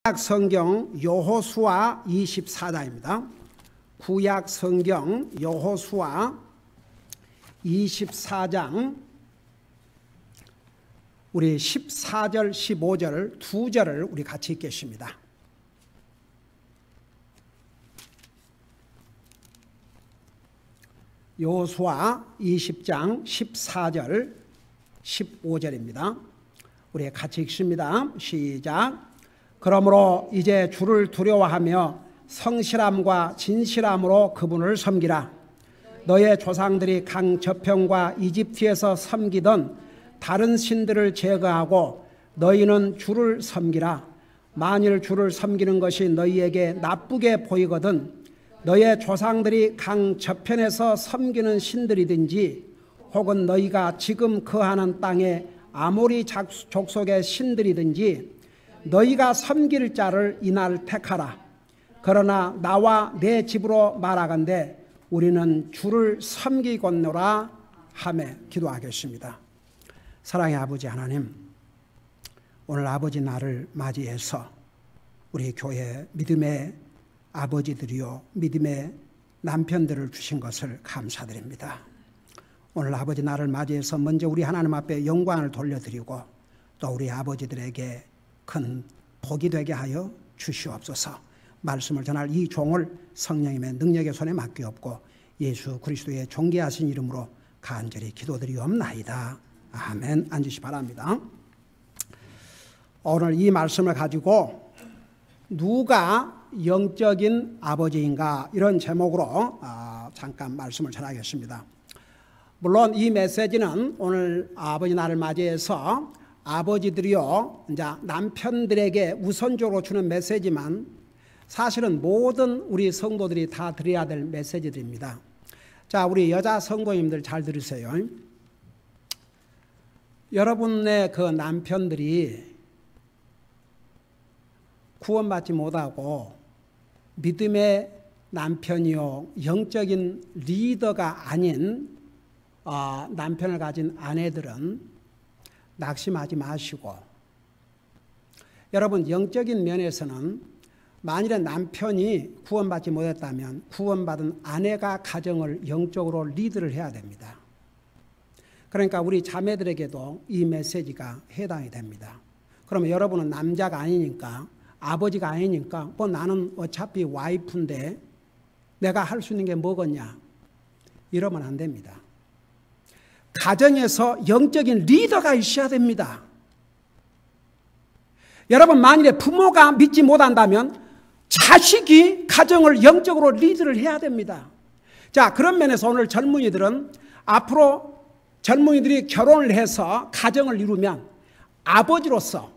구약 성경 여호수아 24장입니다. 구약 성경 여호수아 24장 우리 14절 15절 두 절을 우리 같이 읽겠습니다. 여호수아 20장 14절 15절입니다. 우리 같이 읽습니다. 시작. 그러므로 이제 주를 두려워하며 성실함과 진실함으로 그분을 섬기라. 너의 조상들이 강 저편과 이집트에서 섬기던 다른 신들을 제거하고 너희는 주를 섬기라. 만일 주를 섬기는 것이 너희에게 나쁘게 보이거든 너의 조상들이 강 저편에서 섬기는 신들이든지 혹은 너희가 지금 거하는 땅에 아모리 족속의 신들이든지 너희가 섬길 자를 이날 택하라. 그러나 나와 내 집으로 말하건대 우리는 주를 섬기겠노라 하며 기도하겠습니다. 사랑의 아버지 하나님, 오늘 아버지 날을 맞이해서 우리 교회 믿음의 아버지들이요 믿음의 남편들을 주신 것을 감사드립니다. 오늘 아버지 날을 맞이해서 먼저 우리 하나님 앞에 영광을 돌려드리고 또 우리 아버지들에게 큰 복이 되게 하여 주시옵소서. 말씀을 전할 이 종을 성령님의 능력의 손에 맡기옵고 예수 그리스도의 존귀하신 이름으로 간절히 기도드리옵나이다. 아멘. 앉으시 바랍니다. 오늘 이 말씀을 가지고 누가 영적인 아버지인가 이런 제목으로 잠깐 말씀을 전하겠습니다. 물론 이 메시지는 오늘 아버지 날을 맞이해서 아버지들이요 이제 남편들에게 우선적으로 주는 메시지만 사실은 모든 우리 성도들이 다 드려야 될 메시지들입니다. 자, 우리 여자 성도님들 잘 들으세요. 여러분의 그 남편들이 구원받지 못하고 믿음의 남편이요 영적인 리더가 아닌 남편을 가진 아내들은 낙심하지 마시고, 여러분 영적인 면에서는 만일에 남편이 구원받지 못했다면 구원받은 아내가 가정을 영적으로 리드를 해야 됩니다. 그러니까 우리 자매들에게도 이 메시지가 해당이 됩니다. 그러면 여러분은 남자가 아니니까 아버지가 아니니까 뭐 나는 어차피 와이프인데 내가 할 수 있는 게 뭐겠냐 이러면 안 됩니다. 가정에서 영적인 리더가 있어야 됩니다. 여러분 만일에 부모가 믿지 못한다면 자식이 가정을 영적으로 리드를 해야 됩니다. 자, 그런 면에서 오늘 젊은이들은 앞으로 젊은이들이 결혼을 해서 가정을 이루면 아버지로서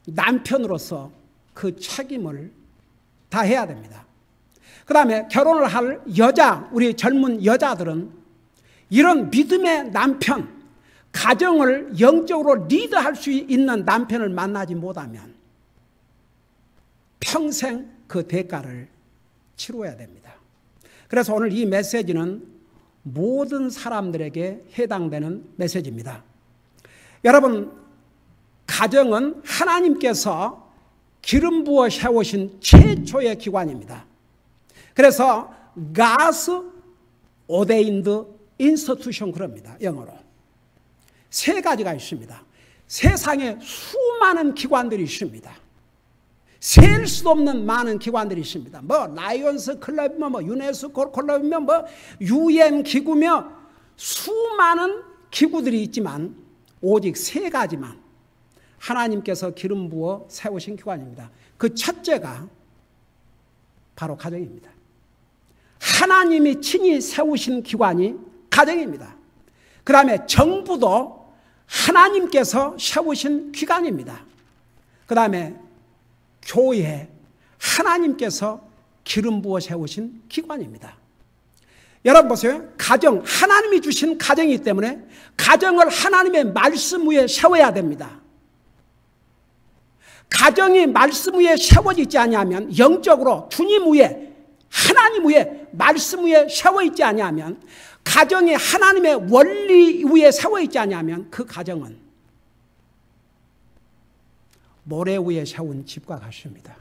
남편으로서 그 책임을 다 해야 됩니다. 그 다음에 결혼을 할 여자, 우리 젊은 여자들은 이런 믿음의 남편, 가정을 영적으로 리드할 수 있는 남편을 만나지 못하면 평생 그 대가를 치러야 됩니다. 그래서 오늘 이 메시지는 모든 사람들에게 해당되는 메시지입니다. 여러분, 가정은 하나님께서 기름 부어 세우신 최초의 기관입니다. 그래서 God's ordained institution 그럽니다. 영어로. 세 가지가 있습니다. 세상에 수많은 기관들이 있습니다. 셀 수도 없는 많은 기관들이 있습니다. 뭐 라이온스 클럽이며 뭐 유네스코 클럽이며 뭐 UN 기구며 수많은 기구들이 있지만 오직 세 가지만 하나님께서 기름 부어 세우신 기관입니다. 그 첫째가 바로 가정입니다. 하나님이 친히 세우신 기관이 가정입니다. 그 다음에 정부도 하나님께서 세우신 기관입니다. 그 다음에 교회, 하나님께서 기름 부어 세우신 기관입니다. 여러분 보세요. 가정, 하나님이 주신 가정이기 때문에 가정을 하나님의 말씀 위에 세워야 됩니다. 가정이 말씀 위에 세워져 있지 아니하면 영적으로 주님 위에 하나님 위에 말씀 위에 세워 있지 아니하면 가정이 하나님의 원리 위에 세워 있지 아니하면 그 가정은 모래 위에 세운 집과 같습니다.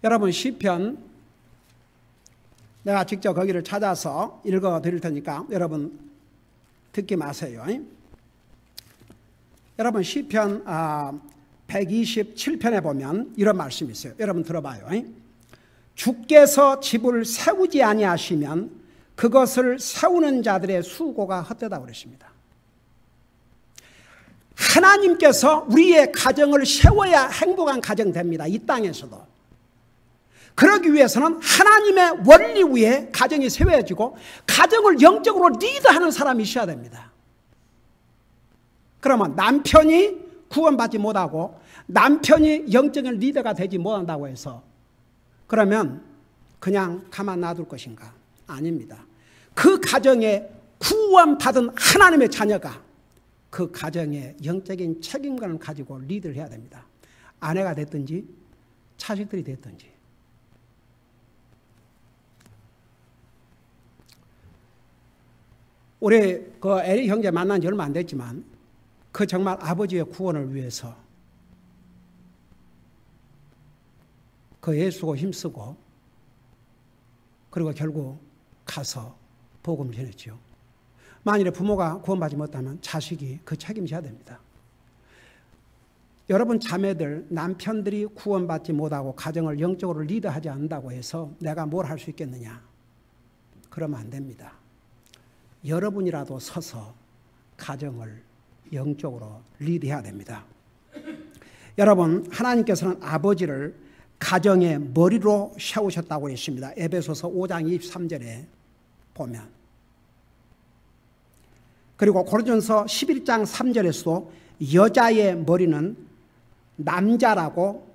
여러분 시편 내가 직접 거기를 찾아서 읽어 드릴 테니까 여러분 듣지 마세요. 여러분 시편 127편에 보면 이런 말씀이 있어요. 여러분 들어봐요. 주께서 집을 세우지 아니하시면 그것을 세우는 자들의 수고가 헛되다 그랬습니다. 하나님께서 우리의 가정을 세워야 행복한 가정 됩니다. 이 땅에서도. 그러기 위해서는 하나님의 원리 위에 가정이 세워지고 가정을 영적으로 리드하는 사람이 있어야 됩니다. 그러면 남편이 구원받지 못하고 남편이 영적인 리더가 되지 못한다고 해서 그러면 그냥 가만 놔둘 것인가? 아닙니다. 그 가정에 구원받은 하나님의 자녀가 그 가정의 영적인 책임감을 가지고 리드를 해야 됩니다. 아내가 됐든지 자식들이 됐든지. 우리 그 에리 형제 만난 지 얼마 안 됐지만 그 정말 아버지의 구원을 위해서 그 애쓰고 힘쓰고 그리고 결국 가서 복음 전했죠. 만일에 부모가 구원받지 못하면 자식이 그 책임져야 됩니다. 여러분 자매들 남편들이 구원받지 못하고 가정을 영적으로 리드하지 않는다고 해서 내가 뭘 할 수 있겠느냐? 그러면 안 됩니다. 여러분이라도 서서 가정을 영적으로 리드해야 됩니다. 여러분 하나님께서는 아버지를 가정의 머리로 세우셨다고 했습니다. 에베소서 5장 23절에 보면. 그리고 고린도전서 11장 3절에서도 여자의 머리는 남자라고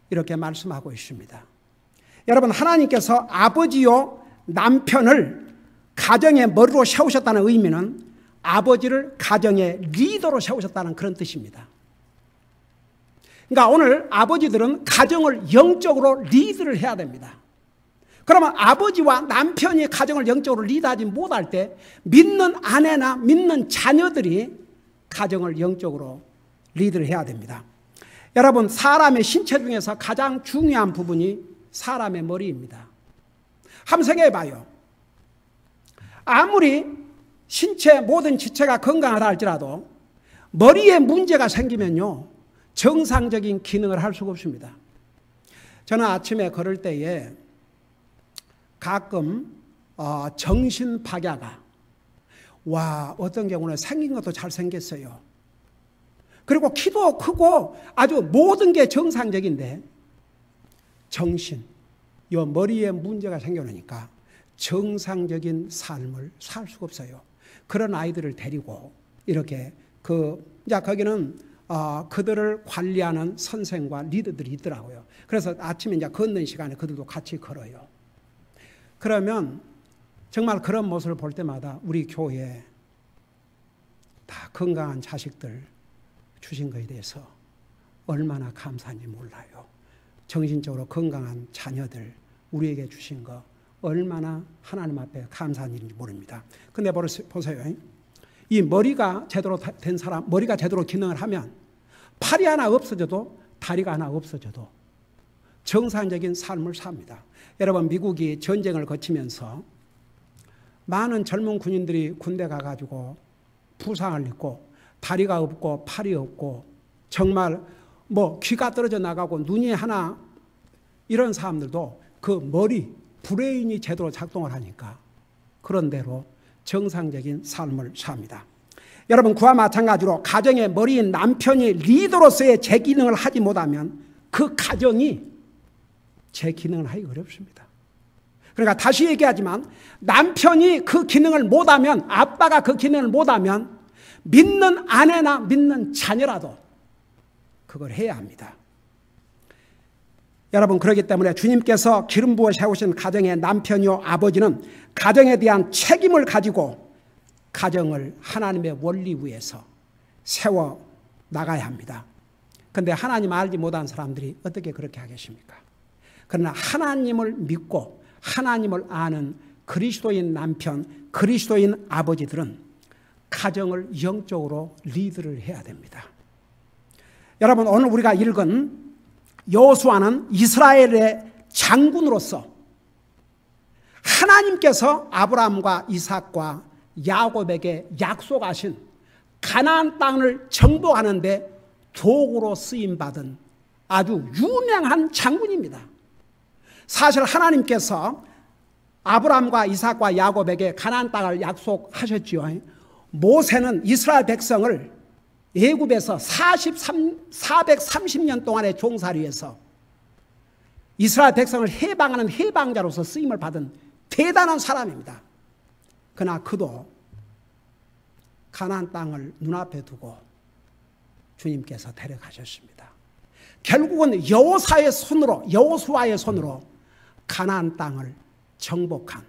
이렇게 말씀하고 있습니다. 여러분 하나님께서 아버지요 남편을 가정의 머리로 세우셨다는 의미는 아버지를 가정의 리더로 세우셨다는 그런 뜻입니다. 그러니까 오늘 아버지들은 가정을 영적으로 리드를 해야 됩니다. 그러면 아버지와 남편이 가정을 영적으로 리드하지 못할 때 믿는 아내나 믿는 자녀들이 가정을 영적으로 리드를 해야 됩니다. 여러분 사람의 신체 중에서 가장 중요한 부분이 사람의 머리입니다. 한번 생각해 봐요. 아무리 신체 모든 지체가 건강하다 할지라도 머리에 문제가 생기면요 정상적인 기능을 할 수가 없습니다. 저는 아침에 걸을 때에 가끔 정신박야가 와 어떤 경우는 생긴 것도 잘생겼어요. 그리고 키도 크고 아주 모든 게 정상적인데 정신, 요 머리에 문제가 생겨나니까 정상적인 삶을 살 수가 없어요. 그런 아이들을 데리고 이렇게 이제 거기는 그들을 관리하는 선생과 리더들이 있더라고요. 그래서 아침에 이제 걷는 시간에 그들도 같이 걸어요. 그러면 정말 그런 모습을 볼 때마다 우리 교회에 다 건강한 자식들 주신 것에 대해서 얼마나 감사한지 몰라요. 정신적으로 건강한 자녀들 우리에게 주신 거 얼마나 하나님 앞에 감사한 일인지 모릅니다. 근데 보세요. 이 머리가 제대로 된 사람, 머리가 제대로 기능을 하면 팔이 하나 없어져도 다리가 하나 없어져도 정상적인 삶을 삽니다. 여러분 미국이 전쟁을 거치면서 많은 젊은 군인들이 군대 가가지고 부상을 입고 다리가 없고 팔이 없고 정말 귀가 떨어져 나가고 눈이 하나 이런 사람들도 그 머리 브레인이 제대로 작동을 하니까 그런 대로 정상적인 삶을 삽니다. 여러분 그와 마찬가지로 가정의 머리인 남편이 리더로서의 제 기능을 하지 못하면 그 가정이 제 기능을 하기 어렵습니다. 그러니까 다시 얘기하지만 남편이 그 기능을 못하면 아빠가 그 기능을 못하면 믿는 아내나 믿는 자녀라도 그걸 해야 합니다. 여러분 그렇기 때문에 주님께서 기름 부어 세우신 가정의 남편이요 아버지는 가정에 대한 책임을 가지고 가정을 하나님의 원리 위에서 세워 나가야 합니다. 그런데 하나님 알지 못한 사람들이 어떻게 그렇게 하겠습니까? 그러나 하나님을 믿고 하나님을 아는 그리스도인 남편, 그리스도인 아버지들은 가정을 영적으로 리드를 해야 됩니다. 여러분, 오늘 우리가 읽은 여호수아는 이스라엘의 장군으로서 하나님께서 아브라함과 이삭과 야곱에게 약속하신 가나안 땅을 정복하는 데 도구로 쓰임받은 아주 유명한 장군입니다. 사실 하나님께서 아브라함과 이삭과 야곱에게 가나안 땅을 약속하셨지요. 모세는 이스라엘 백성을 애굽에서 430년 동안의 종살이에서 이스라엘 백성을 해방하는 해방자로서 쓰임을 받은 대단한 사람입니다. 그러나 그도 가나안 땅을 눈앞에 두고 주님께서 데려가셨습니다. 결국은 여호수아의 손으로 가나안 땅을 정복한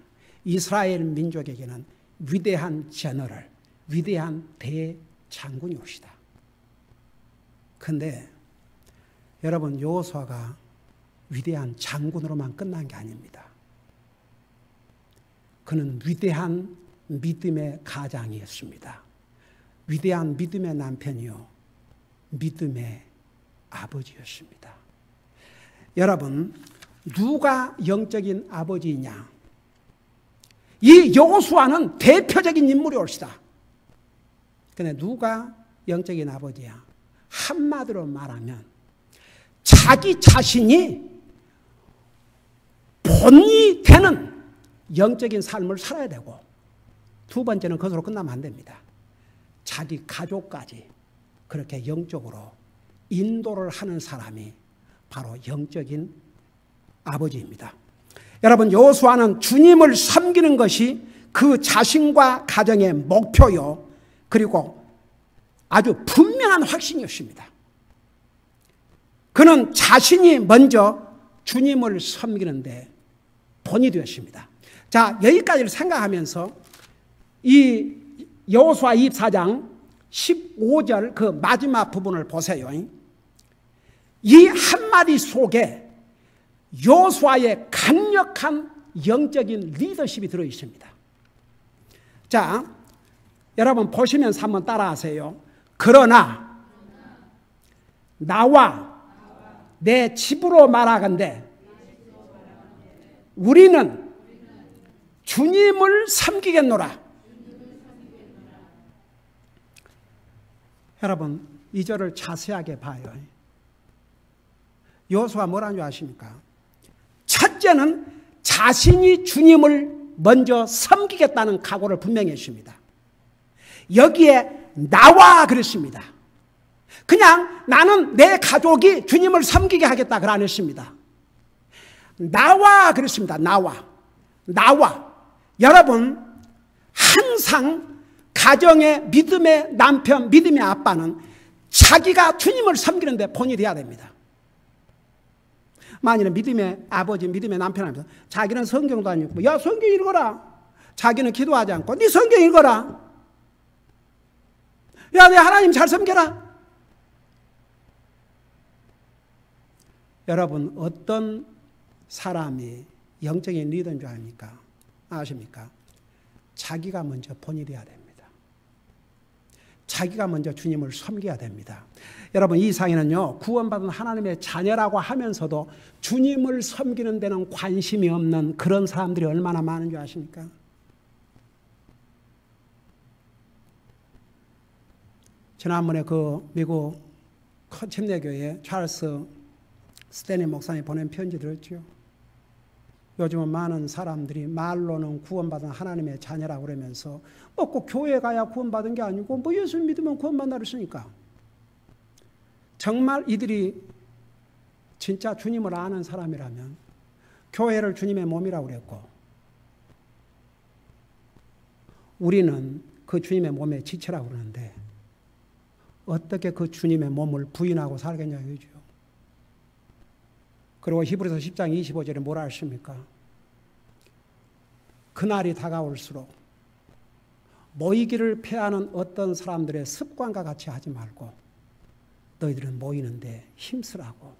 이스라엘 민족에게는 위대한 제너럴, 위대한 대장군이옵시다. 그런데 여러분, 여호수아가 위대한 장군으로만 끝난 게 아닙니다. 그는 위대한 믿음의 가장이었습니다. 위대한 믿음의 남편이요, 믿음의 아버지였습니다. 여러분, 누가 영적인 아버지이냐? 이 여호수아는 대표적인 인물이올시다. 그런데 누가 영적인 아버지야? 한마디로 말하면 자기 자신이 본이 되는 영적인 삶을 살아야 되고, 두 번째는 그것으로 끝나면 안 됩니다. 자기 가족까지 그렇게 영적으로 인도를 하는 사람이 바로 영적인 아버지입니다. 여러분, 여호수아는 주님을 섬기는 것이 그 자신과 가정의 목표요, 그리고 아주 분명한 확신이었습니다. 그는 자신이 먼저 주님을 섬기는데 본이 되었습니다. 자, 여기까지를 생각하면서 이 여호수아 24장 15절 그 마지막 부분을 보세요. 이 한마디 속에 여호수아의 강력한 영적인 리더십이 들어 있습니다. 자, 여러분 보시면서 한번 따라하세요. 그러나 나와 내 집으로 말하건대 우리는 주님을 섬기겠노라. 여러분, 이 절을 자세하게 봐요. 여호수아 뭐라는 줄 아십니까? 첫째는 자신이 주님을 먼저 섬기겠다는 각오를 분명히 했습니다. 여기에 나와 그랬습니다. 그냥 나는 내 가족이 주님을 섬기게 하겠다 그러 안 했습니다. 나와 그랬습니다. 나와. 여러분, 항상 가정의 믿음의 남편, 믿음의 아빠는 자기가 주님을 섬기는데 본이 돼야 됩니다. 만일에 믿음의 아버지, 믿음의 남편 하면서 자기는 성경도 안 읽고, 야, 성경 읽어라. 자기는 기도하지 않고, 네 성경 읽어라. 야, 내 하나님 잘 섬겨라. 여러분, 어떤 사람이 영적인 리더인 줄 아십니까? 자기가 먼저 본이 돼야 됩니다. 자기가 먼저 주님을 섬겨야 됩니다. 여러분, 이 이상에는요, 구원받은 하나님의 자녀라고 하면서도 주님을 섬기는 데는 관심이 없는 그런 사람들이 얼마나 많은 줄 아십니까? 지난번에 그 미국 침례교회 찰스 스탠리 목사님이 보낸 편지 들었죠. 요즘은 많은 사람들이 말로는 구원받은 하나님의 자녀라고 그러면서 꼭 교회 가야 구원받은 게 아니고 뭐 예수 믿으면 구원받는다 그랬으니까. 정말 이들이 진짜 주님을 아는 사람이라면 교회를 주님의 몸이라고 그랬고, 우리는 그 주님의 몸의 지체라고 그러는데 어떻게 그 주님의 몸을 부인하고 살겠냐 이거죠. 그리고 히브리서 10장 25절에 뭐라 하십니까? 그날이 다가올수록 모이기를 패하는 어떤 사람들의 습관과 같이 하지 말고 너희들은 모이는데 힘쓰라고.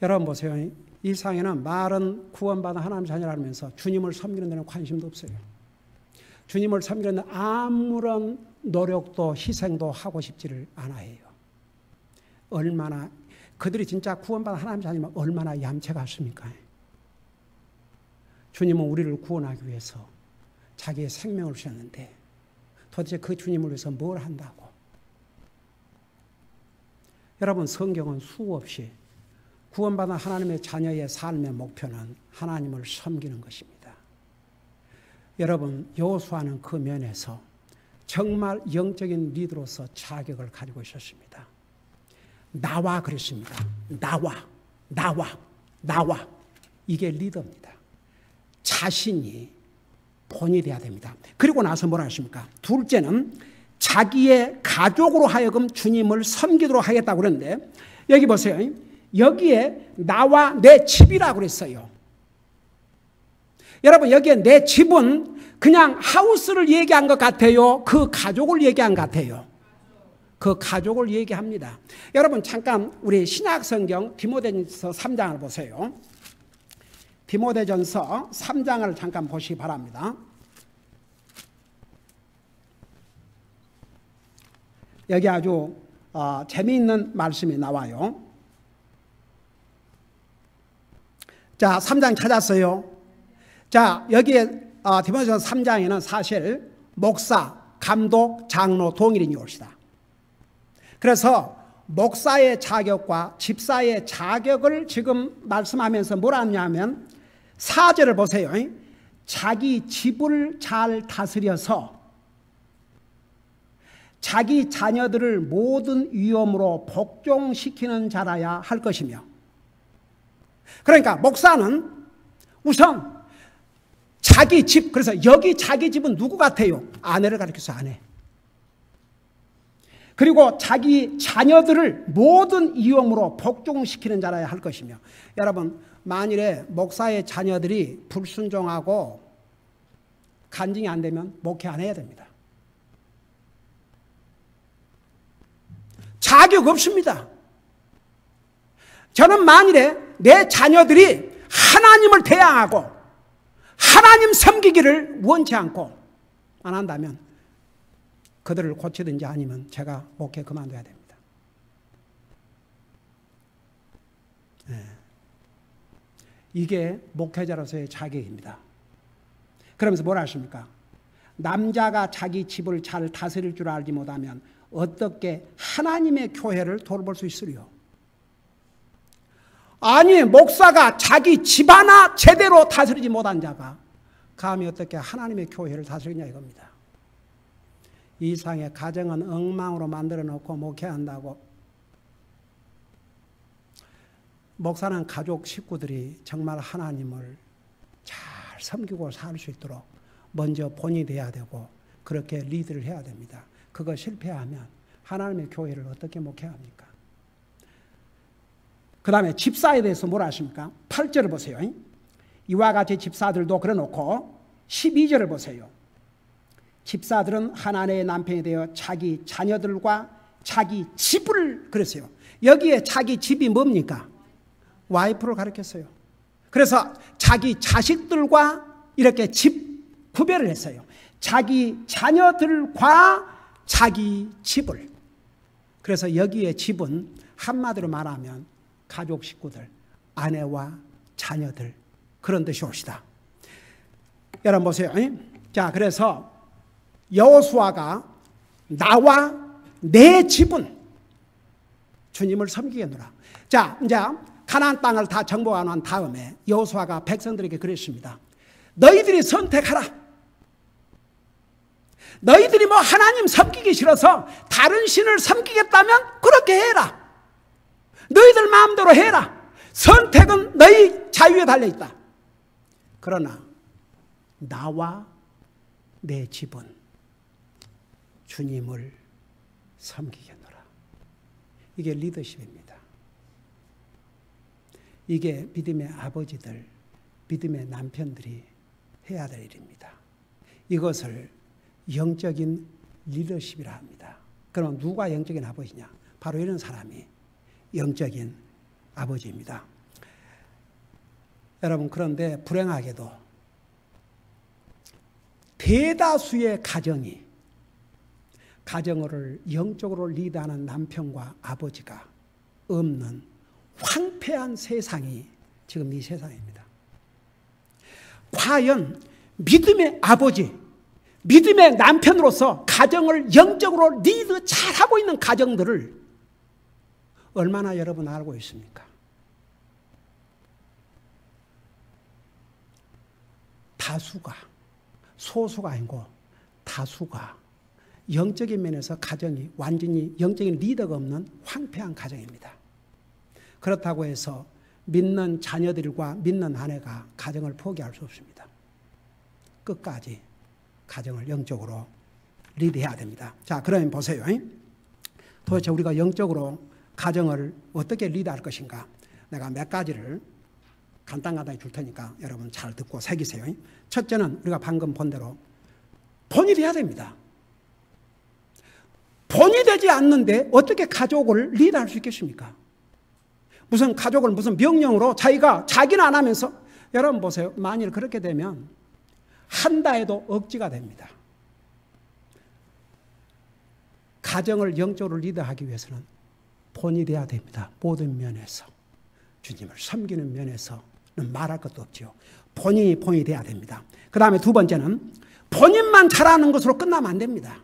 여러분 보세요. 이 세상에는 말은 구원받은 하나님 자녀라면서 주님을 섬기는 데는 관심도 없어요. 주님을 섬기는 데 아무런 노력도 희생도 하고 싶지를 않아 해요. 얼마나 그들이 진짜 구원받은 하나님 자녀면 얼마나 얌체 같습니까? 주님은 우리를 구원하기 위해서 자기의 생명을 주셨는데 도대체 그 주님을 위해서 뭘 한다고? 여러분, 성경은 수없이 구원받은 하나님의 자녀의 삶의 목표는 하나님을 섬기는 것입니다. 여러분, 여호수아는 그 면에서 정말 영적인 리더로서 자격을 가지고 있었습니다. 나와 그랬습니다. 나와. 이게 리더입니다. 자신이 본이 돼야 됩니다. 그리고 나서 뭐라 하십니까? 둘째는 자기의 가족으로 하여금 주님을 섬기도록 하겠다고 그러는데 여기 보세요. 여기에 나와 내 집이라고 그랬어요. 여러분, 여기에 내 집은 그냥 하우스를 얘기한 것 같아요? 그 가족을 얘기한 것 같아요? 그 가족을 얘기합니다. 여러분, 잠깐 우리 신약성경 디모데전서 3장을 보세요. 디모데전서 3장을 잠깐 보시기 바랍니다. 여기 아주 재미있는 말씀이 나와요. 자, 3장 찾았어요. 자, 여기에 디모데전서 3장에는 사실 목사, 감독, 장로 동일인이 옵시다. 그래서 목사의 자격과 집사의 자격을 지금 말씀하면서 뭐라 하냐면 4절을 보세요. 자기 집을 잘 다스려서 자기 자녀들을 모든 위엄으로 복종시키는 자라야 할 것이며, 그러니까 목사는 우선 자기 집, 그래서 여기 자기 집은 누구 같아요? 아내를 가리켜서 아내. 그리고 자기 자녀들을 모든 위엄으로 복종시키는 자라야 할 것이며, 여러분, 만일에 목사의 자녀들이 불순종하고 간증이 안 되면 목회 안 해야 됩니다. 자격 없습니다. 저는 만일에 내 자녀들이 하나님을 대항하고 하나님 섬기기를 원치 않고 안 한다면 그들을 고치든지 아니면 제가 목회 그만둬야 됩니다. 네. 이게 목회자로서의 자격입니다. 그러면서 뭐라 하십니까? 남자가 자기 집을 잘 다스릴 줄 알지 못하면 어떻게 하나님의 교회를 돌볼 수 있으리요? 아니, 목사가 자기 집 하나 제대로 다스리지 못한 자가 감히 어떻게 하나님의 교회를 다스리냐 이겁니다. 이상의 가정은 엉망으로 만들어 놓고 목회한다고. 목사는 가족 식구들이 정말 하나님을 잘 섬기고 살 수 있도록 먼저 본이 돼야 되고 그렇게 리드를 해야 됩니다. 그거 실패하면 하나님의 교회를 어떻게 목회합니까? 그 다음에 집사에 대해서 뭐라 하십니까? 8절을 보세요. 이와 같이 집사들도 그래놓고 12절을 보세요. 집사들은 하나님의 남편이 되어 자기 자녀들과 자기 집을 그랬어요. 여기에 자기 집이 뭡니까? 와이프를 가리켰어요. 그래서 자기 자식들과 이렇게 집 구별을 했어요. 자기 자녀들과 자기 집을. 그래서 여기에 집은 한마디로 말하면 가족 식구들, 아내와 자녀들, 그런 뜻이 옵시다. 여러분 보세요. 자, 그래서 여호수아가 나와 내 집은 주님을 섬기겠노라. 자, 이제 가나안 땅을 다 정복하고 난 다음에 여호수아가 백성들에게 그랬습니다. 너희들이 선택하라. 너희들이 뭐 하나님 섬기기 싫어서 다른 신을 섬기겠다면 그렇게 해라. 너희들 마음대로 해라. 선택은 너희 자유에 달려있다. 그러나 나와 내 집은 주님을 섬기겠노라. 이게 리더십입니다. 이게 믿음의 아버지들, 믿음의 남편들이 해야 될 일입니다. 이것을 영적인 리더십이라 합니다. 그럼 누가 영적인 아버지냐? 바로 이런 사람이 영적인 아버지입니다. 여러분, 그런데 불행하게도 대다수의 가정을 영적으로 리드하는 남편과 아버지가 없는 황폐한 세상이 지금 이 세상입니다. 과연 믿음의 아버지, 믿음의 남편으로서 가정을 영적으로 리드 잘하고 있는 가정들을 얼마나 여러분 알고 있습니까? 다수가, 소수가 아니고 다수가 영적인 면에서 가정이 완전히 영적인 리더가 없는 황폐한 가정입니다. 그렇다고 해서 믿는 자녀들과 믿는 아내가 가정을 포기할 수 없습니다. 끝까지 가정을 영적으로 리드해야 됩니다. 자, 그러면 보세요. 도대체 우리가 영적으로 가정을 어떻게 리드할 것인가? 내가 몇 가지를 간단하게 줄 테니까 여러분 잘 듣고 새기세요. 첫째는 우리가 방금 본 대로 본이 돼야 됩니다. 본이 되지 않는데 어떻게 가족을 리드할 수 있겠습니까? 무슨 가족을 무슨 명령으로 자기는 안 하면서, 여러분 보세요. 만일 그렇게 되면 한다 해도 억지가 됩니다. 가정을 영적으로 리드하기 위해서는 본이 돼야 됩니다. 모든 면에서. 주님을 섬기는 면에서는 말할 것도 없지요. 본이 돼야 됩니다. 그 다음에 두 번째는 본인만 잘하는 것으로 끝나면 안 됩니다.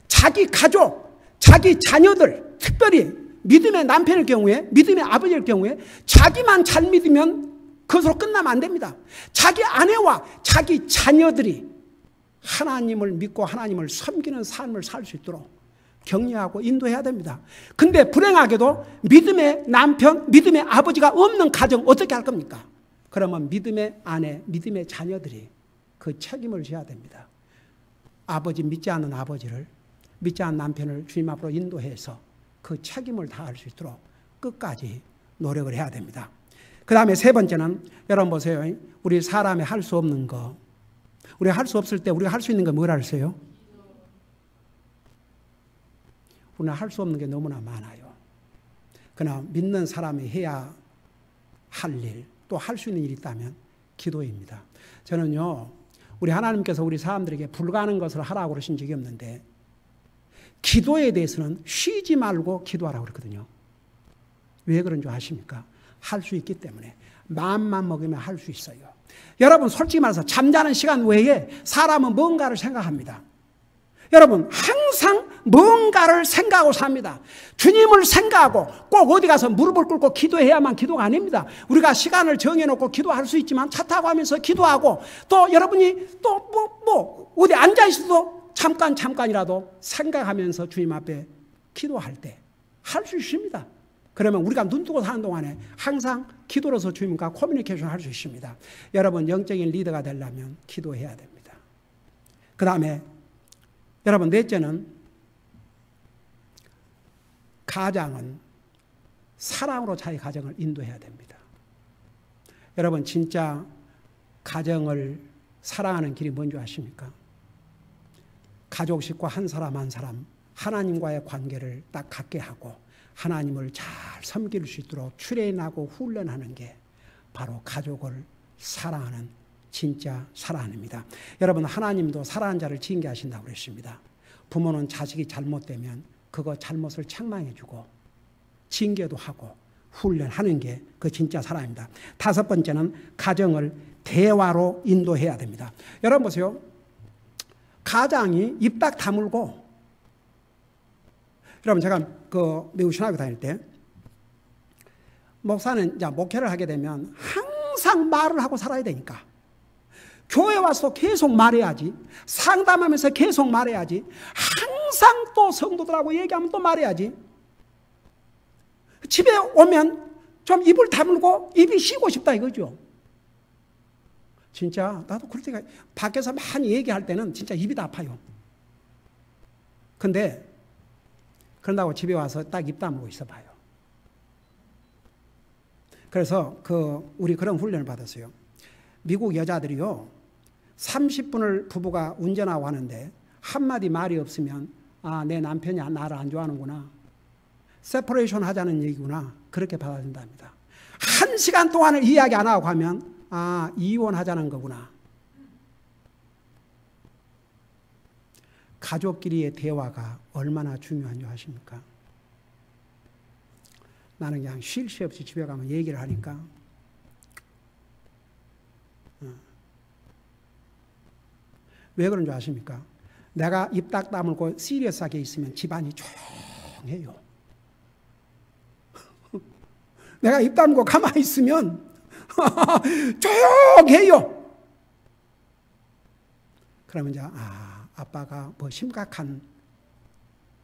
자기 가족, 자기 자녀들, 특별히 믿음의 남편일 경우에, 믿음의 아버지일 경우에 자기만 잘 믿으면 그것으로 끝나면 안 됩니다. 자기 아내와 자기 자녀들이 하나님을 믿고 하나님을 섬기는 삶을 살 수 있도록 격려하고 인도해야 됩니다. 근데 불행하게도 믿음의 남편, 믿음의 아버지가 없는 가정 어떻게 할 겁니까? 그러면 믿음의 아내, 믿음의 자녀들이 그 책임을 져야 됩니다. 아버지, 믿지 않는 아버지를, 믿지 않는 남편을 주님 앞으로 인도해서 그 책임을 다할 수 있도록 끝까지 노력을 해야 됩니다. 그 다음에 세 번째는, 여러분 보세요. 우리 사람이 할 수 없는 거, 우리가 할 수 없을 때 우리가 할 수 있는 거 뭐라 그랬어요? 우리는 할 수 없는 게 너무나 많아요. 그러나 믿는 사람이 해야 할 일, 또 할 수 있는 일이 있다면 기도입니다. 저는요, 우리 하나님께서 우리 사람들에게 불가능한 것을 하라고 그러신 적이 없는데 기도에 대해서는 쉬지 말고 기도하라고 그랬거든요. 왜 그런 줄 아십니까? 할 수 있기 때문에. 마음만 먹으면 할 수 있어요. 여러분 솔직히 말해서 잠자는 시간 외에 사람은 뭔가를 생각합니다. 여러분 항상 뭔가를 생각하고 삽니다. 주님을 생각하고 꼭 어디 가서 무릎을 꿇고 기도해야만 기도가 아닙니다. 우리가 시간을 정해놓고 기도할 수 있지만 차 타고 하면서 기도하고, 또 여러분이 또 어디 앉아있어도 잠깐이라도 생각하면서 주님 앞에 기도할 때 할 수 있습니다. 그러면 우리가 눈 뜨고 사는 동안에 항상 기도로서 주님과 커뮤니케이션 할 수 있습니다. 여러분 영적인 리더가 되려면 기도해야 됩니다. 그 다음에 여러분 넷째는, 가장은 사랑으로 자기 가정을 인도해야 됩니다. 여러분 진짜 가정을 사랑하는 길이 뭔지 아십니까? 가족 식구 한 사람 한 사람 하나님과의 관계를 딱 갖게 하고 하나님을 잘 섬길 수 있도록 트레인하고 훈련하는 게 바로 가족을 사랑하는 진짜 사랑입니다. 여러분 하나님도 사랑하는 자를 징계 하신다고 그랬습니다. 부모는 자식이 잘못되면 그거 잘못을 책망해주고 징계도 하고 훈련하는 게 그 진짜 사랑입니다. 다섯 번째는 가정을 대화로 인도해야 됩니다. 여러분 보세요. 가장이 입 딱 다물고, 여러분 제가 미국 신학교 다닐 때 목사는 이제 목회를 하게 되면 항상 말을 하고 살아야 되니까 교회 와서 계속 말해야지, 상담하면서 계속 말해야지, 항상 또 성도들하고 얘기하면 또 말해야지, 집에 오면 좀 입을 다물고 입이 쉬고 싶다 이거죠. 진짜 나도 그럴 때가, 밖에서 많이 얘기할 때는 진짜 입이 다 아파요. 근데 그런다고 집에 와서 딱 입 다물고 있어 봐요. 그래서 우리 그런 훈련을 받았어요. 미국 여자들이요, 30분을 부부가 운전하고 하는데 한마디 말이 없으면 내 남편이 나를 안 좋아하는구나, 세퍼레이션 하자는 얘기구나, 그렇게 받아들인답니다. 1시간 동안을 이야기 안 하고 가면 이혼하자는 거구나. 가족끼리의 대화가 얼마나 중요한 줄 아십니까? 나는 그냥 쉴 새 없이 집에 가면 얘기를 하니까 왜 그런 줄 아십니까? 내가 입 딱 다물고 시리어스하게 있으면 집안이 조용해요. 내가 입 다물고 가만히 있으면 조용해요. 그러면 이제 아빠가 뭐 심각한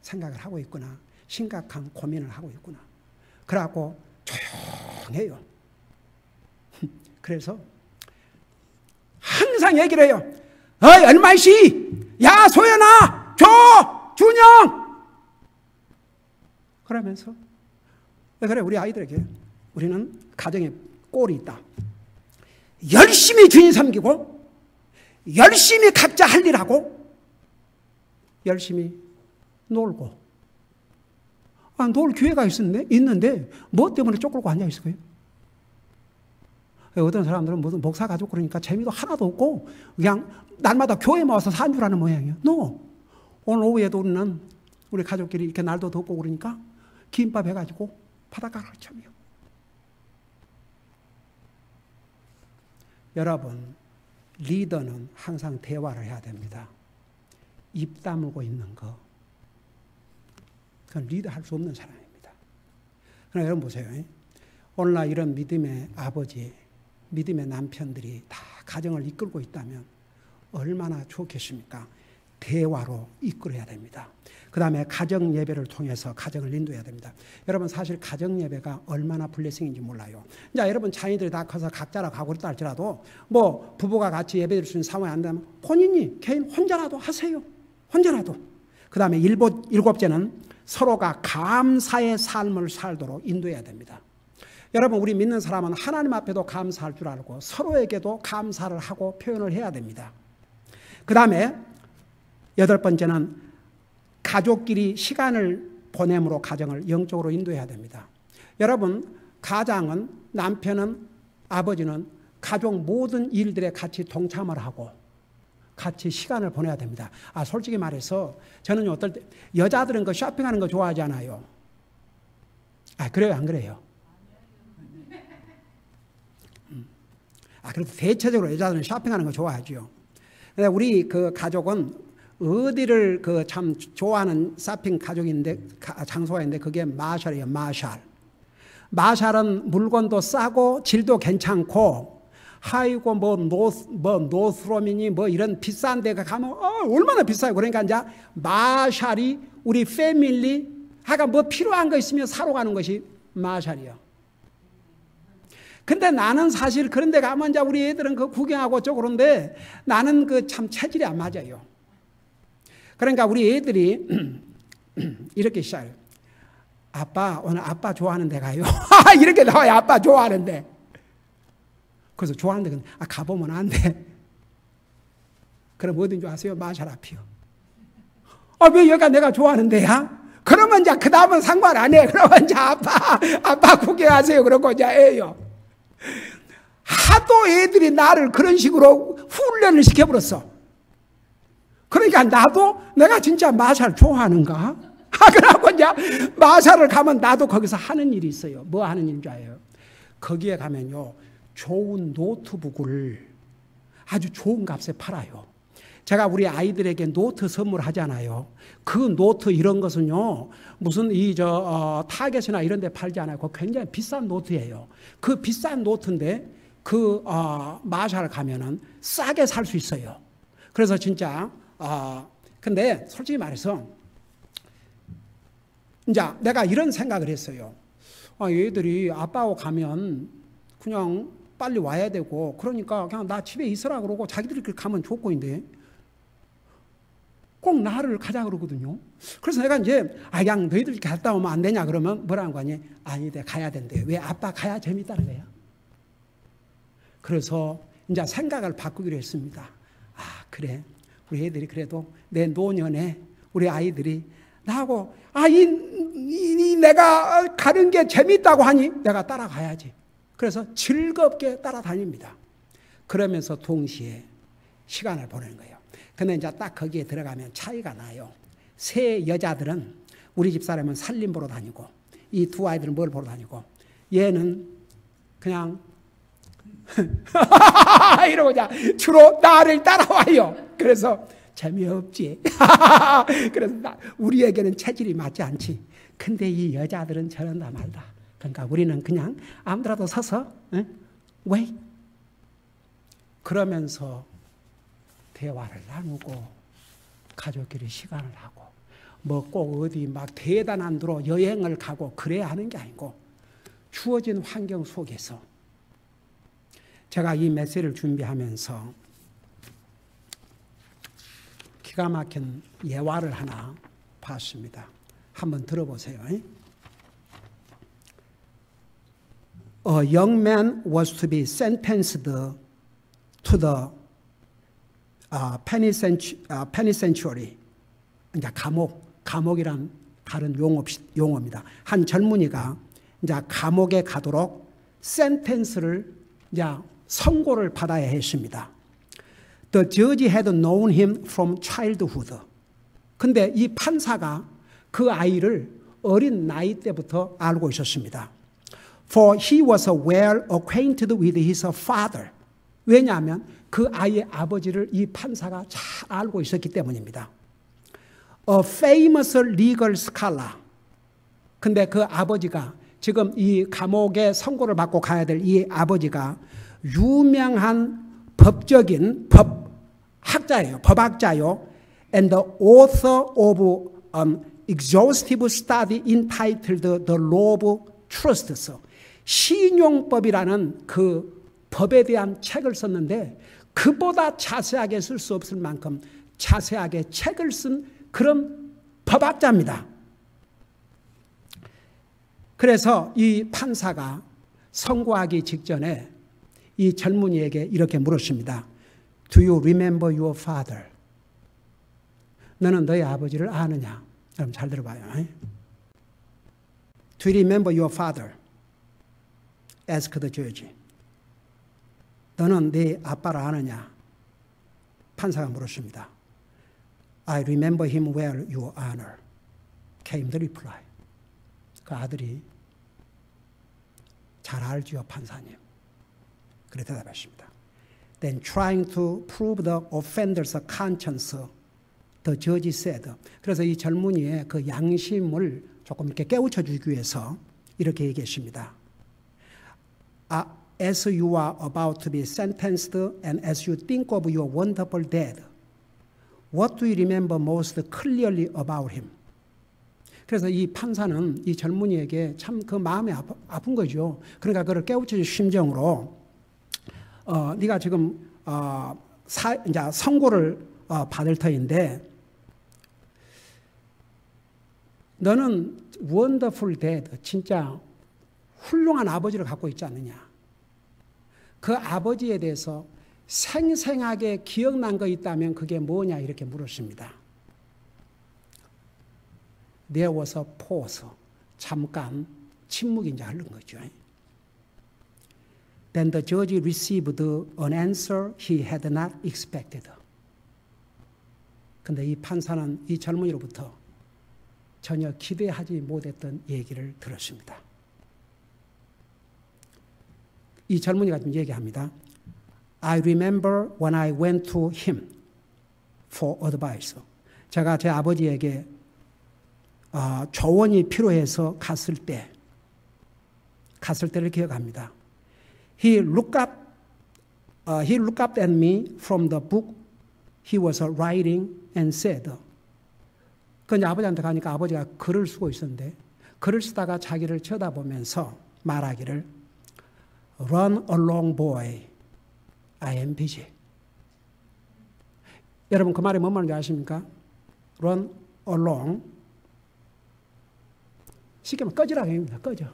생각을 하고 있구나, 심각한 고민을 하고 있구나. 그래갖고 조용해요. 그래서 항상 얘기를 해요. 어이 얼마이시? 야 소연아, 줘! 준영! 그러면서 그래 우리 아이들에게 우리는 가정에 꼴이 있다. 열심히 주인 섬기고 열심히 각자 할 일하고 열심히 놀고. 놀 기회가 있는데 뭐 때문에 쫓고 앉아 있을 거예요? 어떤 사람들은 무슨 목사 가족 그러니까 재미도 하나도 없고 그냥 날마다 교회 모아서 산 줄 아는 모양이에요. No. 오늘 오후에도 우리는 우리 가족끼리 이렇게 날도 덥고 그러니까 김밥 해가지고 바닷가를 쳐요. 여러분, 리더는 항상 대화를 해야 됩니다. 입 다물고 있는 거, 그건 리더할 수 없는 사람입니다. 그러나 여러분 보세요. 오늘날 이런 믿음의 아버지, 믿음의 남편들이 다 가정을 이끌고 있다면 얼마나 좋겠습니까? 대화로 이끌어야 됩니다. 그 다음에 가정 예배를 통해서 가정을 인도해야 됩니다. 여러분 사실 가정 예배가 얼마나 블레싱인지 몰라요. 이제 여러분 자녀들이 다 커서 각자라 가고 있다 할지라도 뭐 부부가 같이 예배 드릴 수 있는 상황이 안 되면 본인이 개인 혼자라도 하세요. 혼자라도. 그 다음에 일곱째는 서로가 감사의 삶을 살도록 인도해야 됩니다. 여러분 우리 믿는 사람은 하나님 앞에도 감사할 줄 알고 서로에게도 감사를 하고 표현을 해야 됩니다. 그 다음에 여덟 번째는 가족끼리 시간을 보냄으로 가정을 영적으로 인도해야 됩니다. 여러분 가장은 남편은 아버지는 가족 모든 일들에 같이 동참을 하고 같이 시간을 보내야 됩니다. 솔직히 말해서 저는 어떨 때 여자들은 그 쇼핑하는 거 좋아하지 않아요. 그래요 안 그래요? 그래도 대체적으로 여자들은 쇼핑하는 거 좋아하죠. 근데 우리 그 가족은 어디를 그 참 좋아하는 쇼핑 가족인데 장소가 있는데 그게 마샬이에요. 마샬은 물건도 싸고 질도 괜찮고 하이고 뭐 노스롬이니 뭐 이런 비싼 데가 가면 얼마나 비싸요. 그러니까 이제 마샬이 우리 패밀리 하여간 뭐 필요한 거 있으면 사러 가는 것이 마샬이요. 근데 나는 사실 그런 데 가면 이제 우리 애들은 그 구경하고 어쩌고 그런데 나는 그 참 체질이 안 맞아요. 그러니까 우리 애들이 이렇게 시작해요. 아빠 오늘 아빠 좋아하는 데 가요. 이렇게 나와요. 아빠 좋아하는데. 그래서 좋아하는데 가보면 안 돼. 그럼 어딘 줄 아세요? 마샬 앞이요. 왜 여기가 내가 좋아하는 데야? 그러면 이제 그 다음은 상관 안 해. 그러면 이제 아빠 구경하세요. 그러고 이제 애요. 하도 애들이 나를 그런 식으로 훈련을 시켜버렸어. 그러니까 나도 내가 진짜 마샬 좋아하는가? 그러고 이제 마샬을 가면 나도 거기서 하는 일이 있어요. 뭐 하는 일인 줄 알아요? 거기에 가면요. 좋은 노트북을 아주 좋은 값에 팔아요. 제가 우리 아이들에게 노트 선물하잖아요. 그 노트 이런 것은요. 무슨 타겟이나 이런 데 팔지 않아요. 그거 굉장히 비싼 노트예요. 그 비싼 노트인데 그 마샬 가면은 싸게 살 수 있어요. 그래서 진짜 근데 솔직히 말해서 이제 내가 이런 생각을 했어요. 얘들이 아빠하고 가면 그냥 빨리 와야 되고 그러니까 그냥 나 집에 있으라 그러고 자기들끼리 가면 좋고인데 꼭 나를 가자 그러거든요. 그래서 내가 이제 그냥 너희들 갔다 오면 안 되냐 그러면 뭐라는 거 아니? 아니 내가 가야 된대. 왜? 아빠 가야 재밌다는 거야. 그래서 이제 생각을 바꾸기로 했습니다. 그래. 우리 애들이 그래도 내 노년에 우리 아이들이 나하고 내가 가는 게 재밌다고 하니 내가 따라가야지. 그래서 즐겁게 따라다닙니다. 그러면서 동시에 시간을 보내는 거예요. 근데 이제 딱 거기에 들어가면 차이가 나요. 새 여자들은 우리 집사람은 살림 보러 다니고 이 두 아이들은 뭘 보러 다니고 얘는 그냥 이러고 주로 나를 따라와요. 그래서 재미없지. 그래서 우리에게는 체질이 맞지 않지. 근데 이 여자들은 저런다 말다. 그러니까 우리는 그냥 아무데라도 서서 왜? 그러면서 대화를 나누고 가족끼리 시간을 하고 뭐 꼭 어디 막 대단한 데로 여행을 가고 그래야 하는 게 아니고 주어진 환경 속에서 제가 이 메시지를 준비하면서 기가 막힌 예화를 하나 봤습니다. 한번 들어보세요. A young man was to be sentenced to the penitentiary. 이제 감옥이란 다른 용어입니다. 한 젊은이가 이제 감옥에 가도록 센텐스를 이제 선고를 받아야 했습니다. The judge had known him from childhood. 근데 이 판사가 그 아이를 어린 나이 때부터 알고 있었습니다. For he was well acquainted with his father. 왜냐하면 그 아이의 아버지를 이 판사가 잘 알고 있었기 때문입니다. A famous legal scholar. 근데 그 아버지가 지금 이 감옥에 선고를 받고 가야 될 이 아버지가 유명한 법학자요. And the author of an exhaustive study entitled The Law of Trusts. 신용법이라는 그 법에 대한 책을 썼는데 그보다 자세하게 쓸 수 없을 만큼 자세하게 책을 쓴 그런 법학자입니다. 그래서 이 판사가 선고하기 직전에 이 젊은이에게 이렇게 물었습니다. Do you remember your father? 너는 너의 아버지를 아느냐? 여러분 잘 들어봐요. Do you remember your father? Ask the judge. 너는 네 아빠를 아느냐? 판사가 물었습니다. I remember him well, your honor. Came the reply. 그 아들이 잘 알지요, 판사님. 그래 대답했습니다. Then trying to prove the offender's conscience, the judge said. 그래서 이 젊은이의 그 양심을 조금 이렇게 깨우쳐 주기 위해서 이렇게 얘기했습니다. As you are about to be sentenced and as you think of your wonderful dad, what do you remember most clearly about him? 그래서 이 판사는 이 젊은이에게 참 그 마음이 아픈 거죠. 그러니까 그를 깨우쳐줄 심정으로 네가 지금 이제 선고를 받을 터인데 너는 원더풀 데드, 진짜 훌륭한 아버지를 갖고 있지 않느냐. 그 아버지에 대해서 생생하게 기억난 거 있다면 그게 뭐냐 이렇게 물었습니다. There was a pause. 잠깐 침묵이 이제 흐른 거죠. Then the judge received an answer he had not expected. 근데 이 판사는 이 젊은이로부터 전혀 기대하지 못했던 얘기를 들었습니다. 이 젊은이가 좀 얘기합니다. I remember when I went to him for advice. 제가 제 아버지에게 조언이 필요해서 갔을 때를 기억합니다. He looked up at me from the book he was writing and said. 그런데 아버지한테 가니까 아버지가 글을 쓰고 있었는데 글을 쓰다가 자기를 쳐다보면서 말하기를 Run along, boy. I am busy. 여러분 그 말이 뭔 말인지 아십니까? Run along. 쉽게 말하면 꺼지라고 합니다. 꺼져.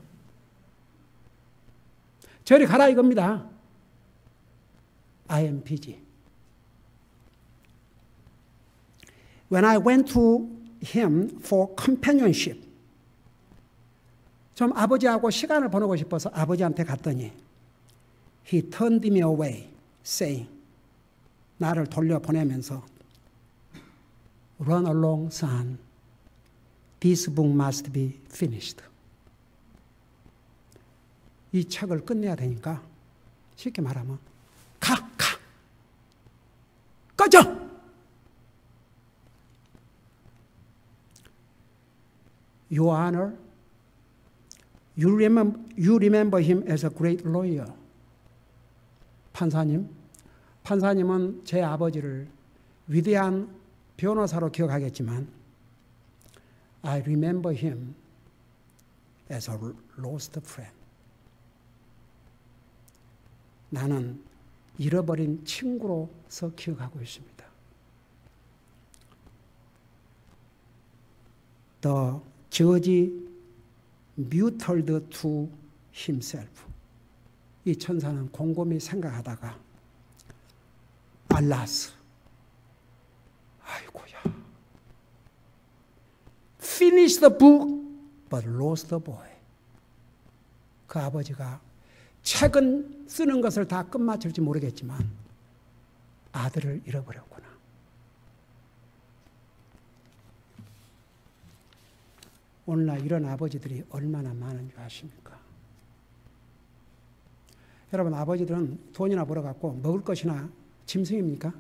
저리 가라 이겁니다. I am busy. When I went to him for companionship. 좀 아버지하고 시간을 보내고 싶어서 아버지한테 갔더니 He turned me away, saying, 나를 돌려보내면서 Run along, son. This book must be finished. 이 책을 끝내야 되니까 쉽게 말하면 가! 꺼져! Your Honor, you remember him as a great lawyer. 판사님은 제 아버지를 위대한 변호사로 기억하겠지만 I remember him as a lost friend. 나는 잃어버린 친구로서 기억하고 있습니다. The judge muttered to himself. 이 천사는 곰곰이 생각하다가 Alas, 아이고야, finished the book but lost the boy. 그 아버지가 책은 쓰는 것을 다 끝마칠지 모르겠지만 아들을 잃어버렸구나. 오늘날 이런 아버지들이 얼마나 많은 줄 아십니까? 여러분, 아버지들은 돈이나 벌어갖고 먹을 것이나 짐승입니까?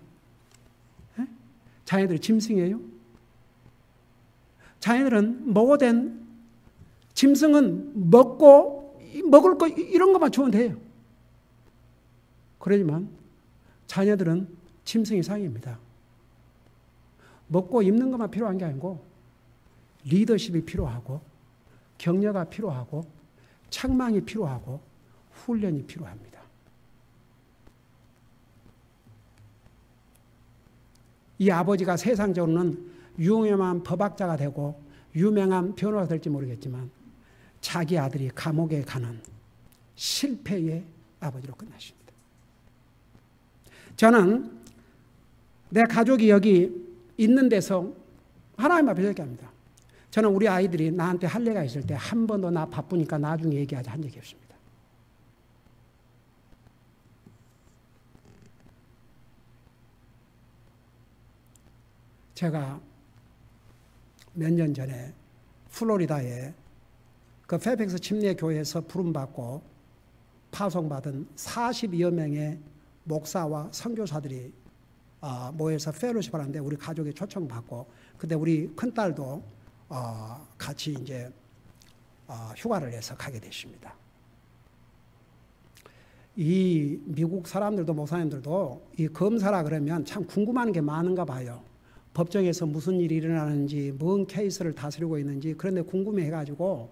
에? 자녀들이 짐승이에요? 자녀들은 모든 짐승은 먹을 거 이런 것만 주면 돼요. 그러지만 자녀들은 짐승 이상입니다. 먹고 입는 것만 필요한 게 아니고 리더십이 필요하고 격려가 필요하고 책망이 필요하고 훈련이 필요합니다. 이 아버지가 세상적으로는 유명한 법학자가 되고 유명한 변호사가 될지 모르겠지만 자기 아들이 감옥에 가는 실패의 아버지로 끝나십니다. 저는 내 가족이 여기 있는 데서 하나님 앞에서 얘기합니다. 저는 우리 아이들이 나한테 할 얘기가 있을 때 한 번도 나 바쁘니까 나중에 얘기하자 한 적이 없습니다. 제가 몇 년 전에 플로리다에 그 페이펙스 침례교회에서 부름받고 파송받은 40여 명의 목사와 선교사들이 모여서 펠로십을 하는데 우리 가족이 초청받고 그때 우리 큰딸도 같이 이제 휴가를 내서 가게 됐습니다. 이 미국 사람들도 목사님들도 이 검사라 그러면 참 궁금한 게 많은가 봐요. 법정에서 무슨 일이 일어나는지, 뭔 케이스를 다스리고 있는지 그런데 궁금해가지고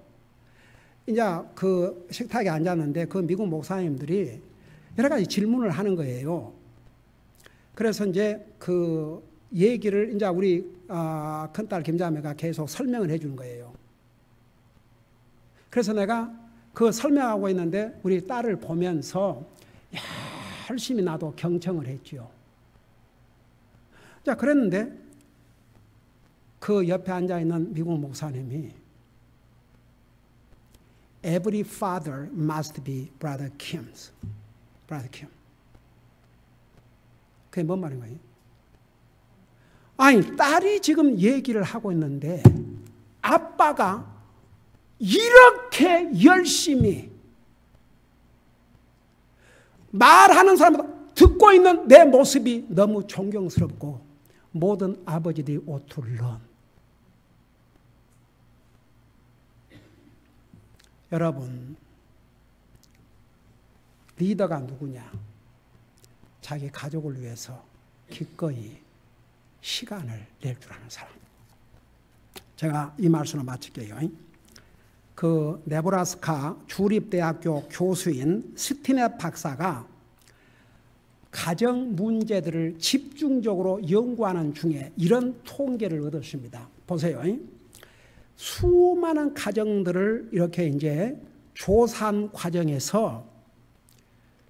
이제 그 식탁에 앉았는데 그 미국 목사님들이 여러 가지 질문을 하는 거예요. 그래서 이제 그 얘기를 이제 우리 큰딸 김자매가 계속 설명을 해주는 거예요. 그래서 내가 그 설명하고 있는데 우리 딸을 보면서 열심히 나도 경청을 했지요. 자, 그랬는데 그 옆에 앉아있는 미국 목사님이 Every father must be Brother Kim's. Brother Kim. 그게 뭔 말인 거예요? 아니, 딸이 지금 얘기를 하고 있는데 아빠가 이렇게 열심히 말하는 사람보다 듣고 있는 내 모습이 너무 존경스럽고 모든 아버지들이 ought to learn. 여러분, 리더가 누구냐? 자기 가족을 위해서 기꺼이 시간을 낼 줄 아는 사람. 제가 이 말씀을 마칠게요. 그 네브라스카 주립대학교 교수인 스티넷 박사가 가정 문제들을 집중적으로 연구하는 중에 이런 통계를 얻었습니다. 보세요. 수많은 가정들을 이렇게 이제 조사한 과정에서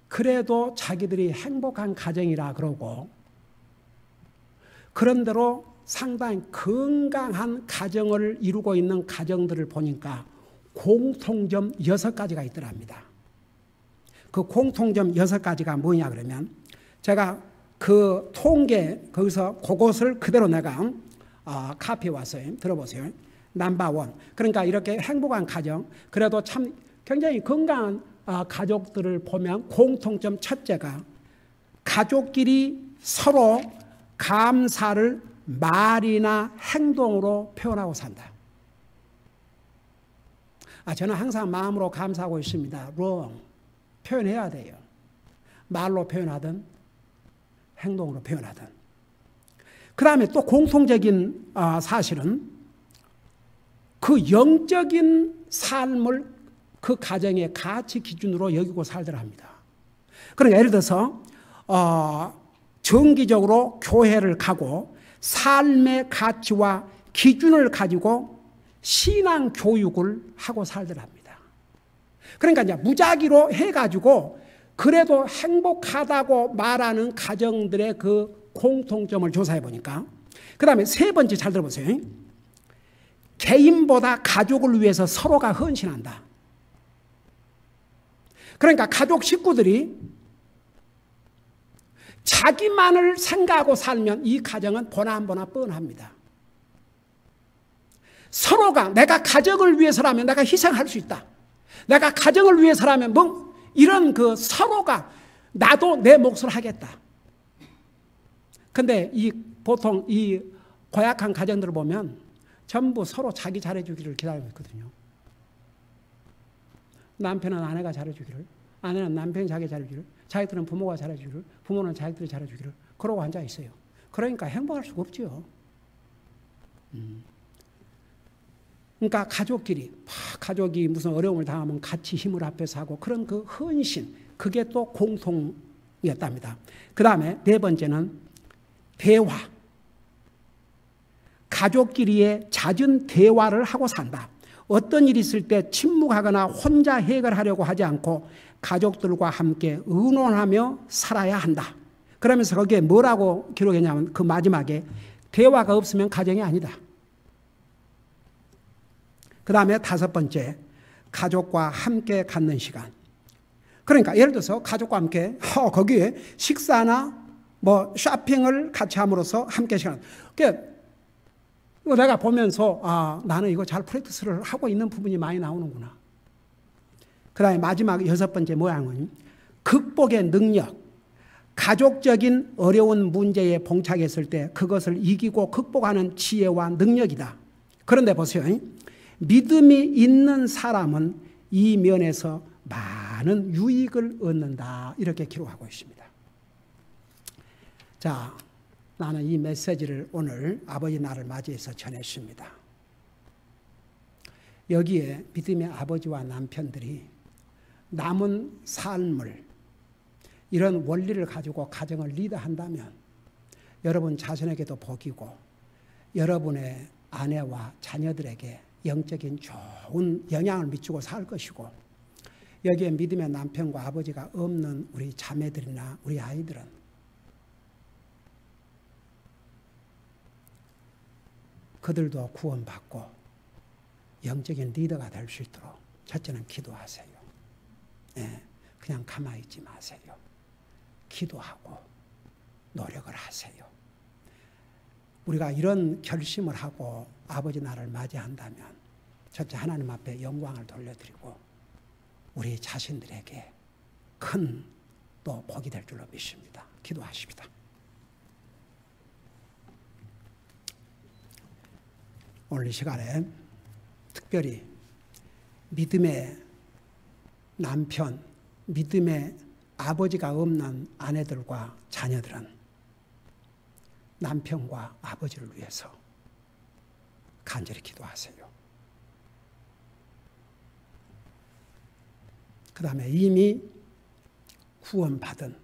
그래도 자기들이 행복한 가정이라 그러고 그런대로 상당히 건강한 가정을 이루고 있는 가정들을 보니까 공통점 6가지가 있더랍니다. 그 공통점 6가지가 뭐냐 그러면 제가 그 통계 거기서 그것을 그대로 내가 카피해 왔어요. 들어보세요. 넘버 원. 그러니까 이렇게 행복한 가정, 그래도 참 굉장히 건강한 가족들을 보면 공통점 첫째가 가족끼리 서로 감사를 말이나 행동으로 표현하고 산다. 저는 항상 마음으로 감사하고 있습니다. wrong. 표현해야 돼요. 말로 표현하든 행동으로 표현하든. 그 다음에 또 공통적인 사실은 그 영적인 삶을 그 가정의 가치 기준으로 여기고 살더라 합니다. 그러니까 예를 들어서 정기적으로 교회를 가고 삶의 가치와 기준을 가지고 신앙 교육을 하고 살더라 합니다. 그러니까 이제 무작위로 해가지고 그래도 행복하다고 말하는 가정들의 그 공통점을 조사해 보니까, 그 다음에 세 번째 잘 들어보세요. 개인보다 가족을 위해서 서로가 헌신한다. 그러니까 가족 식구들이 자기만을 생각하고 살면 이 가정은 보나 뻔합니다. 서로가 내가 가정을 위해서라면 내가 희생할 수 있다. 내가 가정을 위해서라면 이런 그 서로가 나도 내 몫을 하겠다. 근데 보통 이 고약한 가정들을 보면 전부 서로 자기 잘해주기를 기다리고 있거든요. 남편은 아내가 잘해주기를, 아내는 남편이 자기 잘해주기를, 자기들은 부모가 잘해주기를, 부모는 자기들이 잘해주기를 그러고 앉아 있어요. 그러니까 행복할 수가 없죠. 그러니까 가족이 무슨 어려움을 당하면 같이 힘을 합해서 하고 그런 그 헌신, 그게 또 공통이었답니다. 그 다음에 네 번째는 대화. 가족끼리의 잦은 대화를 하고 산다. 어떤 일이 있을 때 침묵하거나 혼자 해결하려고 하지 않고 가족들과 함께 의논하며 살아야 한다. 그러면서 거기에 뭐라고 기록했냐면 그 마지막에 대화가 없으면 가정이 아니다. 그 다음에 다섯 번째, 가족과 함께 갖는 시간. 그러니까 예를 들어서 가족과 함께 거기에 식사나 쇼핑을 같이 함으로써 함께 시간. 그러니까 내가 보면서 나는 이거 잘 프랙티스를 하고 있는 부분이 많이 나오는구나. 그 다음에 마지막 여섯 번째 모양은 극복의 능력. 가족적인 어려운 문제에 봉착했을 때 그것을 이기고 극복하는 지혜와 능력이다. 그런데 보세요. 믿음이 있는 사람은 이 면에서 많은 유익을 얻는다. 이렇게 기록하고 있습니다. 자, 나는 이 메시지를 오늘 아버지 날을 맞이해서 전했습니다. 여기에 믿음의 아버지와 남편들이 남은 삶을 이런 원리를 가지고 가정을 리드한다면 여러분 자신에게도 복이고 여러분의 아내와 자녀들에게 영적인 좋은 영향을 미치고 살 것이고, 여기에 믿음의 남편과 아버지가 없는 우리 자매들이나 우리 아이들은 그들도 구원받고 영적인 리더가 될 수 있도록 첫째는 기도하세요. 그냥 가만히 있지 마세요. 기도하고 노력을 하세요. 우리가 이런 결심을 하고 아버지 날을 맞이한다면 첫째 하나님 앞에 영광을 돌려드리고 우리 자신들에게 큰 또 복이 될 줄로 믿습니다. 기도하십니다. 오늘 이 시간에 특별히 믿음의 남편, 믿음의 아버지가 없는 아내들과 자녀들은 남편과 아버지를 위해서 간절히 기도하세요. 그 다음에 이미 구원받은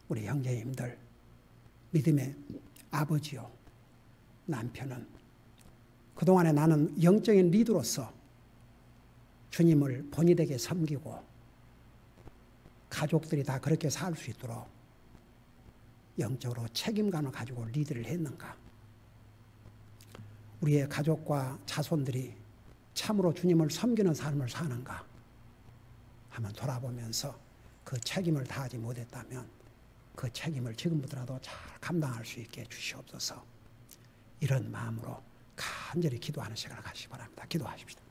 우리 형제님들, 믿음의 아버지요, 남편은 그동안에 나는 영적인 리더로서 주님을 본의되게 섬기고 가족들이 다 그렇게 살 수 있도록 영적으로 책임감을 가지고 리드를 했는가? 우리의 가족과 자손들이 참으로 주님을 섬기는 삶을 사는가? 한번 돌아보면서 그 책임을 다하지 못했다면 그 책임을 지금부터라도 잘 감당할 수 있게 주시옵소서. 이런 마음으로 간절히 기도하는 시간을 가시기 바랍니다. 기도하십시다.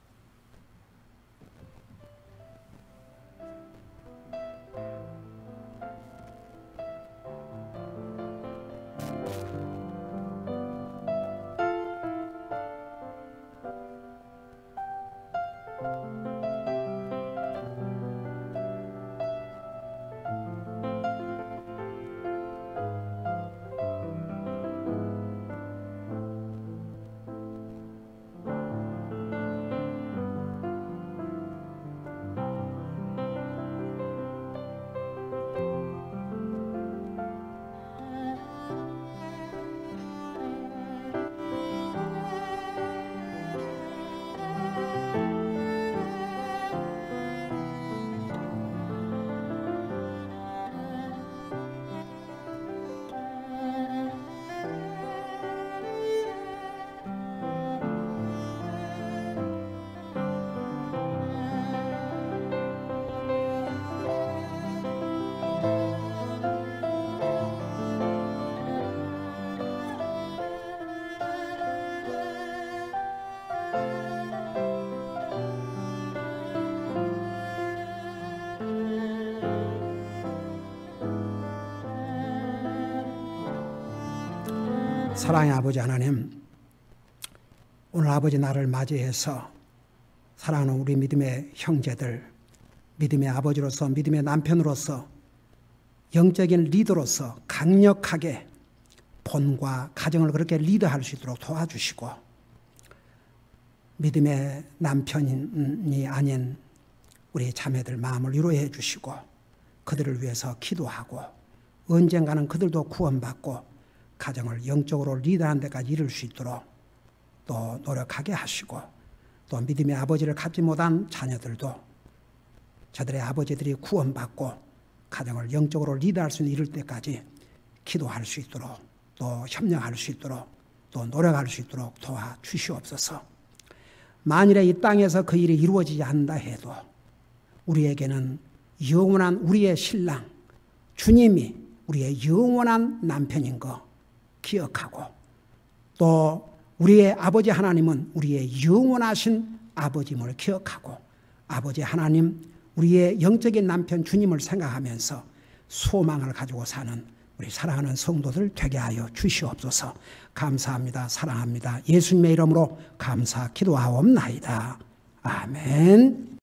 사랑의 아버지 하나님, 오늘 아버지 날을 맞이해서 사랑하는 우리 믿음의 형제들, 믿음의 아버지로서, 믿음의 남편으로서, 영적인 리더로서 강력하게 본과 가정을 그렇게 리드할 수 있도록 도와주시고, 믿음의 남편이 아닌 우리 자매들 마음을 위로해 주시고, 그들을 위해서 기도하고, 언젠가는 그들도 구원받고 가정을 영적으로 리드하는 데까지 이룰 수 있도록 또 노력하게 하시고, 또 믿음의 아버지를 갖지 못한 자녀들도 저들의 아버지들이 구원받고 가정을 영적으로 리드할 수 있는 이룰 때까지 기도할 수 있도록, 또 협력할 수 있도록, 또 노력할 수 있도록 도와주시옵소서. 만일에 이 땅에서 그 일이 이루어지지 않는다 해도 우리에게는 영원한 우리의 신랑 주님이 우리의 영원한 남편인 거 기억하고, 또 우리의 아버지 하나님은 우리의 영원하신 아버지임을 기억하고, 아버지 하나님, 우리의 영적인 남편 주님을 생각하면서 소망을 가지고 사는 우리 사랑하는 성도들 되게 하여 주시옵소서. 감사합니다. 사랑합니다. 예수님의 이름으로 감사 기도하옵나이다. 아멘.